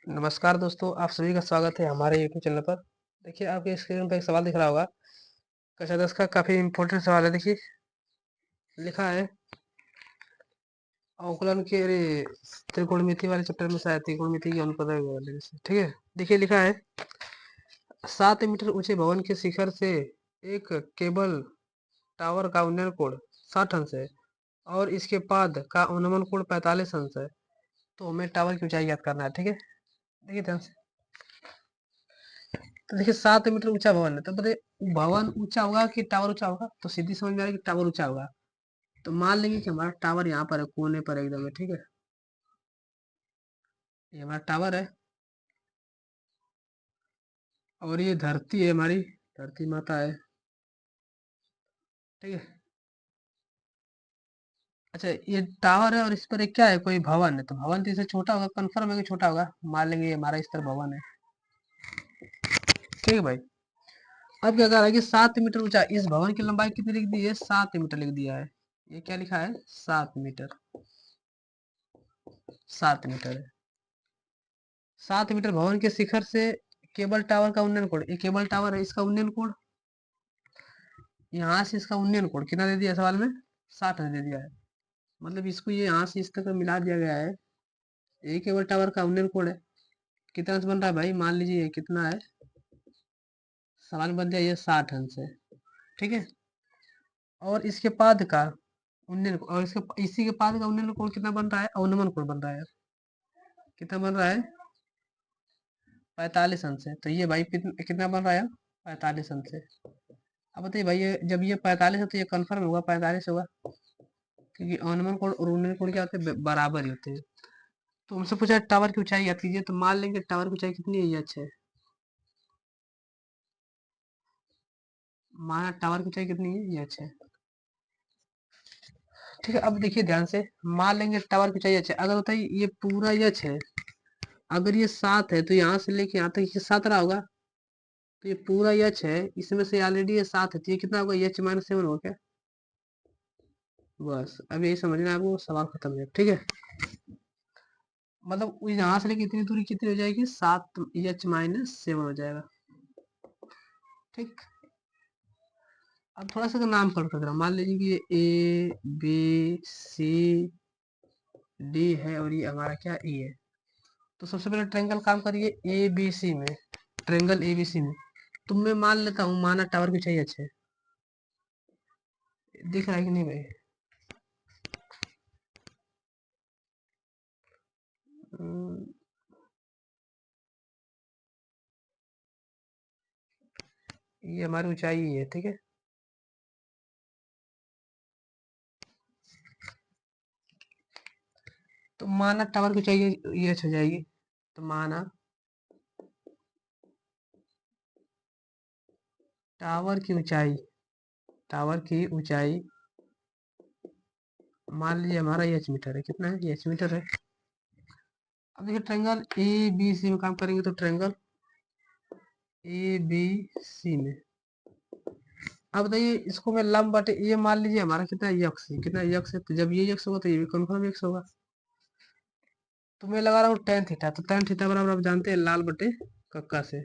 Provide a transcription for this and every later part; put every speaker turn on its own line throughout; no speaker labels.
नमस्कार दोस्तों, आप सभी का स्वागत है हमारे यूट्यूब चैनल पर। देखिए, आपके स्क्रीन पर एक सवाल दिख रहा होगा। कक्षा 10 का काफ़ी इम्पोर्टेंट सवाल है। देखिए, लिखा है अवकलन के त्रिकोणमिति वाले चैप्टर में शायद त्रिकोणमिति की अनुपद वाले से, ठीक है। देखिए, लिखा है 7 मीटर ऊंचे भवन के शिखर से एक केबल टावर का उन्नयन कोण 60 अंश है और इसके पाद का अनुमान कोण 45 अंश है। तो हमें टावर की ऊंचाई ज्ञात करना है, ठीक है। देखिए ध्यान से। तो देखिए 7 मीटर ऊंचा भवन है, तो बताइए भवन ऊंचा होगा कि टावर ऊंचा होगा। तो सीधी समझ में आ रही है कि टावर ऊंचा होगा। तो मान लेंगे कि हमारा टावर यहाँ पर है, कोने पर एकदम है, ठीक है। ये हमारा टावर है और ये धरती है, हमारी धरती माता है, ठीक है। अच्छा, ये टावर है और इस पर एक क्या है, कोई भवन है। तो भवन तो इससे छोटा होगा, कंफर्म है कि छोटा होगा। मान लेंगे ये हमारा इस तरह भवन है, ठीक है भाई। अब क्या कर रहा है कि 7 मीटर ऊंचा, इस भवन की लंबाई कितनी लिख दी है, 7 मीटर लिख दिया है। ये क्या लिखा है, 7 मीटर। 7 मीटर है। 7 मीटर भवन के शिखर से केबल टावर का उन्नयन कोण, ये केबल टावर है, इसका उन्नयन कोण यहाँ से इसका उन्नयन कोण कितना दे दिया सवाल में, 60 दे दिया है। मतलब इसको ये यहाँ से इस तक मिला दिया गया है। ये केबल टावर का उन्नयन कोण है, कितना से बन रहा है भाई, मान लीजिए ये कितना है। सवाल बन गया ये 60 अंश है, ठीक है। और इसके पाद का उन्नयन और इसके इसी के पाद का उन्नयन कोण कितना बन रहा है, अवनमन कोण बन रहा है। कितना बन रहा है, 45 अंश है। तो ये भाई कितना बन रहा है, 45 अंश है। अब बताइए भाई, ये जब ये 45 है तो ये कंफर्म होगा 45 होगा, क्योंकि अवनमन कोण और उन्नयन कोण क्या होते हैं, बराबर ही होते हैं। तो हमसे पूछा है टावर की ऊंचाई याद कीजिए। तो मान लेंगे टावर की ऊंचाई कितनी है, ये अच्छा है। माना टावर की ऊंचाई कितनी है, ये अच्छा है, ठीक है। अब देखिए ध्यान से, मान लेंगे टावर की ऊंचाई अच्छा है। अगर बताइए ये पूरा यच है, अगर ये 7 है तो यहाँ से लेके यहाँ तक ये 7 रहा होगा। तो ये पूरा यच है, इसमें से ऑलरेडी ये 7 है, तो ये कितना होगा, यच माइनस 7 होगा क्या। बस अब यही समझना है आपको, सवाल खत्म है, ठीक है। मतलब यहाँ से लेके इतनी दूरी कितनी हो जाएगी, 7 h-7 हो जाएगा, ठीक। अब थोड़ा सा नाम पढ़ कर मान लीजिए कि ये A B C D है और ये हमारा क्या E है। तो सबसे पहले ट्रायंगल काम करिए ABC में, ट्रायंगल ABC में। तो मैं मान लेता हूँ, माना टावर की चाहिए अच्छे, दिख रहा है कि नहीं भाई। ये हमारी ऊंचाई है, ठीक है। तो माना टावर की ऊंचाई ये हो जाएगी। तो माना टावर की ऊंचाई, टावर की ऊंचाई मान लीजिए हमारा ये एच मीटर है, कितना है, ये एच मीटर है। अब देखिए ट्रायंगल ABC में काम करेंगे, तो ट्रायंगल ABC में, अब बताइए इसको मैं लंब बटे ये मान लीजिए हमारा कितना यक्स है, कितना यक्स है। तो जब ये यक्स होगा तो ये भी कन्फर्म यक्स होगा। तो मैं लगा रहा हूँ टेन थीटा। तो टेन थीटा बराबर आप जानते हैं लाल बटे कक्का से,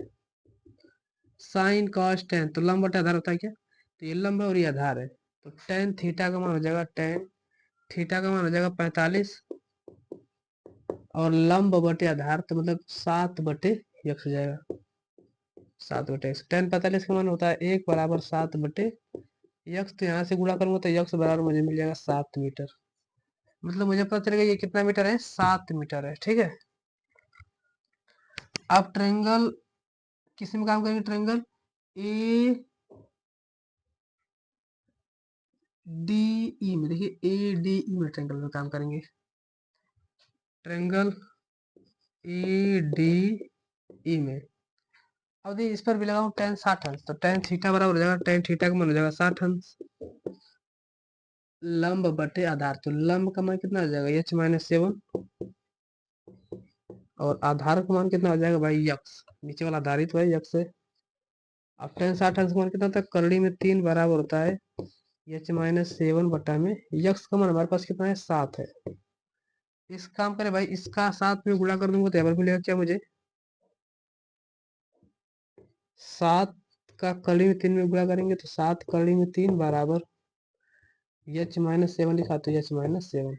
साइन कॉस टेन। तो लंब बटे आधार होता है क्या, तो ये लंब है और ये आधार है। तो टेन थीटा का मान हो जाएगा, टेन थीटा का मान हो जाएगा 45 और लंब बटे आधार तो मतलब 7/x हो जाएगा। 7/x, टेन 45 का मान होता है 1 बराबर 7/x। तो यहाँ से गुणा करूंगा तो x बराबर मुझे मिल जाएगा 7 मीटर। मतलब मुझे पता चलेगा ये कितना मीटर है, 7 मीटर है, ठीक है। अब ट्रायंगल किस में काम करेंगे, ट्रायंगल ADE में। देखिए ADE में ट्रायंगल में काम करेंगे, ट्रायंगल ADE में। अब देखिए इस पर भी लगाऊं टेन 60 अंश। तो टेन थीटा बराबर हो जाएगा, टेन थीटा का मान हो जाएगा 60 अंश लंब बटे आधार। तो लंब का मान कितना हो जाएगा, h-7 और आधार का मान कितना हो जाएगा भाई, यक्स। नीचे वाला आधारित है, यक्स है। अब टेन 60 अंश का मान कितना होता है, करड़ी में 3 बराबर होता है h-7 बटा में यक्स का मान हमारे पास कितना है, 7 है। इस काम करे भाई, इसका 7 में गुणा कर दूंगा तो यहाँ पर मिलेगा क्या मुझे, 7 का कड़ी में 3 में गुणा करेंगे तो 7 कड़ी में 3 बराबर h-7 लिखा तो h-7।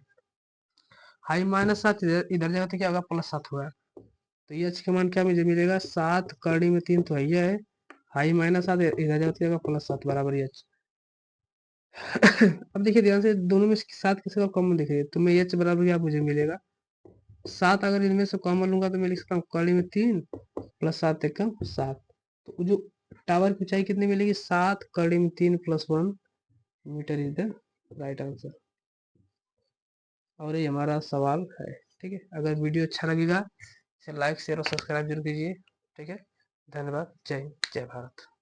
हाई -7 इधर जाएगा तो क्या होगा, +7 होगा। तो h का मान क्या मुझे मिलेगा, 7 कड़ी में 3 तो है, हाई -7 इधर जाएगा तो क्या होगा, +7 बराबर h। अब देखिए ध्यान से, दोनों में 7 किसी का कॉमन दिख रही है तो मैं h बराबर क्या मुझे मिलेगा 7। अगर इनमें से कॉमन लूंगा तो मैं लिख सकता हूँ कड़ी में 3 +7 एकम 7। तो जो टावर की ऊंचाई कितनी मिलेगी, 7 कड़ी में 3 +1 meter is the right answer. और ये हमारा सवाल है। ठीक है, अगर वीडियो अच्छा लगेगा इसे लाइक शेयर और सब्सक्राइब जरूर कीजिए। ठीक है, धन्यवाद। जय हिंद, जय भारत।